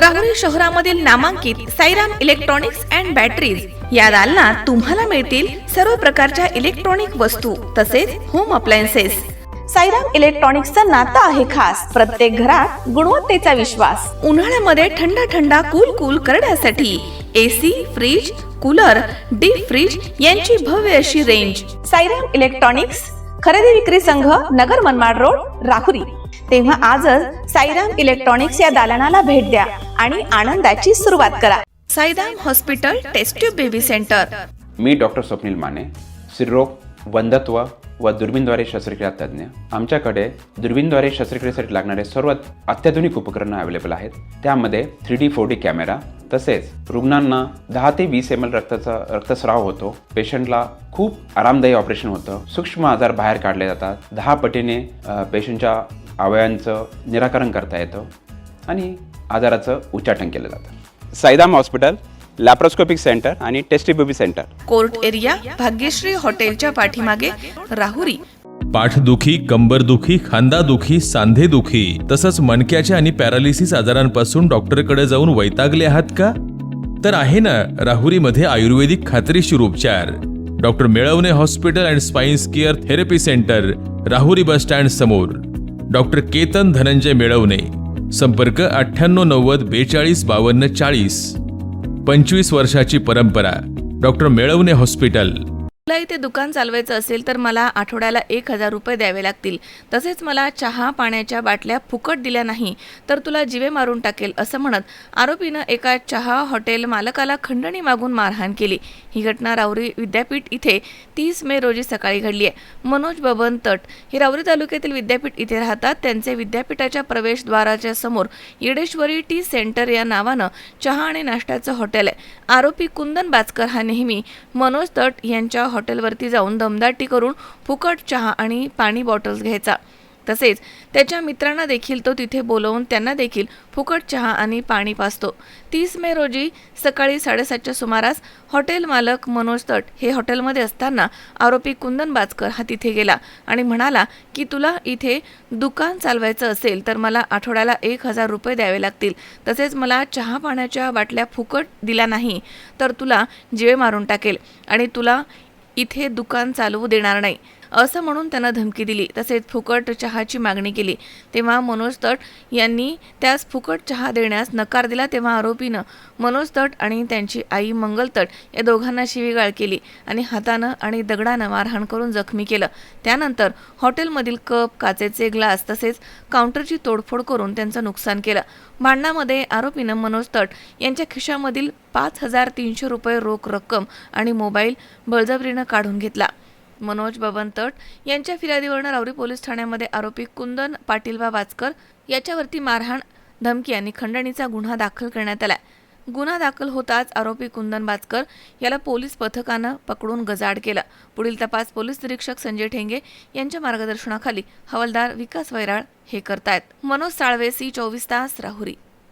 राहुरी शहरामधील नामांकित Sairam electronics and batteries या दालनात तुम्हाला मिळतील सर्व प्रकारच्या इलेक्ट्रॉनिक वस्तू तसेच होम अप्लायन्सेस। साईराम इलेक्ट्रॉनिक्सचं नातं आहे खास, प्रत्येक घरात गुणवत्तेचा विश्वास। उन्हाळ्यामध्ये थंड कूल करण्यासाठी AC, fridge, cooler, deep freeze यांची भव्य अशी रेंज। साईराम इलेक्ट्रॉनिक्स खरेदी विक्री संघ, नगर मनमाड रोड, राहुरी। तेव्हा आजच साईराम इलेक्ट्रॉनिक्स या दालनाला भेट द्या आणि आनंदाची सुरुवात करा। Sairam hospital test tube baby centre. मी डॉक्टर स्वप्नील माने, स्त्रीरोग, वंध्यत्व व दुर्बीणद्वारे शस्त्रक्रिया तज्ञ। आमच्याकडे दुर्बीणद्वारे शस्त्रक्रियेसाठी लागणारे सर्व अत्याधुनिक उपकरणं अवेलेबल आहेत। त्यामध्ये 3D 4D कॅमेरा, तसेच रुग्णांना 10 ते 20 ml रक्तस्राव होतो। पेशंटला खूप आरामदायी ऑपरेशन होतं। सूक्ष्म आजार बाहेर काढले जातात। 10 पटीने पेशंटच्या अवयवांचं निराकरण करता येतं आणि आजाराचं उच्चाटन केलं जातं। साईराम हॉस्पिटल लॅप्रोस्कोपिक सेंटर आणि test baby centre, court area, Bhagyashree हॉटेलच्या पाठीमागे, राहुरी। पाठदुखी, कंबरदुखी, खांदादुखी, सांधेदुखी तसंच मणक्याच्या आणि पॅरालिसिस आजारांपासून डॉक्टरकडे जाऊन वैतागले आहात का? तर आहे ना राहुरीमध्ये आयुर्वेदिक खात्रीशीर उपचार। Doctor Melavane hospital and spine care therapy centre, Rahuri bus stand समोर। डॉक्टर केतन धनंजय मेळवणे, संपर्क 9890 42 52 40। 25 वर्षाची परंपरा, डॉक्टर मेळवणे हॉस्पिटल। मला इथे दुकान चालवायचं असेल तर मला आठवड्याला 1000 रुपये द्यावे लागतील। तसेच मला चहा पाण्याच्या बाटल्या फुकट दिल्या नाही तर तुला जीवे मारून टाकेल असं म्हणत आरोपीनं एका चहा हॉटेल मालकाला खंडणी मागून मारहाण केली। ही घटना राहुरी विद्यापीठ इथे 30 मे रोजी सकाळी घडली आहे। मनोज बबन तट हे राहुरी तालुक्यातील विद्यापीठ इथे राहतात। त्यांचे विद्यापीठाच्या प्रवेशद्वाराच्या समोर येडेश्वरी टी सेंटर या नावानं चहा आणि नाश्त्याचं हॉटेल आहे। आरोपी कुंदन बाचकर हा नेहमी मनोज तट यांच्या हॉटेलवरती जाऊन दमदाटी करून फुकट चहा आणि पाणी बॉटल्स घ्यायचा। तसेच त्याच्या मित्रांना देखील तो तिथे बोलवून त्यांना देखील फुकट चहा आणि पाणी पाजतो। 30 मे रोजी सकाळी 7:30च्या सुमारास हॉटेल मालक मनोज तट हे हॉटेलमध्ये असताना आरोपी कुंदन बाचकर हा तिथे गेला आणि म्हणाला की तुला इथे दुकान चालवायचं असेल तर मला आठवड्याला 1000 रुपये द्यावे लागतील। तसेच मला चहा पाण्याच्या बाटल्या फुकट दिल्या नाही तर तुला जीवे मारून टाकेल आणि तुला इथे दुकान चालवू देणार नाही असं म्हणून त्यांना धमकी दिली। तसेच फुकट चहाची मागणी केली। तेव्हा मनोज तट यांनी त्यास फुकट चहा देण्यास नकार दिला। तेव्हा आरोपीनं मनोज तट आणि त्यांची आई मंगल तट या दोघांना शिवीगाळ केली आणि हातानं आणि दगडानं मारहाण करून जखमी केलं। त्यानंतर हॉटेलमधील कप, काचेचे ग्लास तसेच काउंटरची तोडफोड करून त्यांचं नुकसान केलं। भांडणामध्ये आरोपीनं मनोज तट यांच्या खिशामधील 5300 रुपये रोख रक्कम आणि मोबाईल बळजबरीनं काढून घेतला। मनोज बबन तट यांच्या फिर्यादीवरून राहुरी पोलीस ठाण्यामध्ये आरोपी कुंदन पाटीलबा बाचकर याच्यावरती मारहाण, धमकी आणि खंडणीचा गुन्हा दाखल करण्यात आला। गुन्हा दाखल होताच आरोपी कुंदन बाचकर याला पोलीस पथकानं पकडून गजाआड केलं। पुढील तपास पोलीस निरीक्षक संजय ठेंगे यांच्या मार्गदर्शनाखाली हवालदार विकास वैराळ हे करतायत। मनोज साळवे, C24 तास, राहुरी।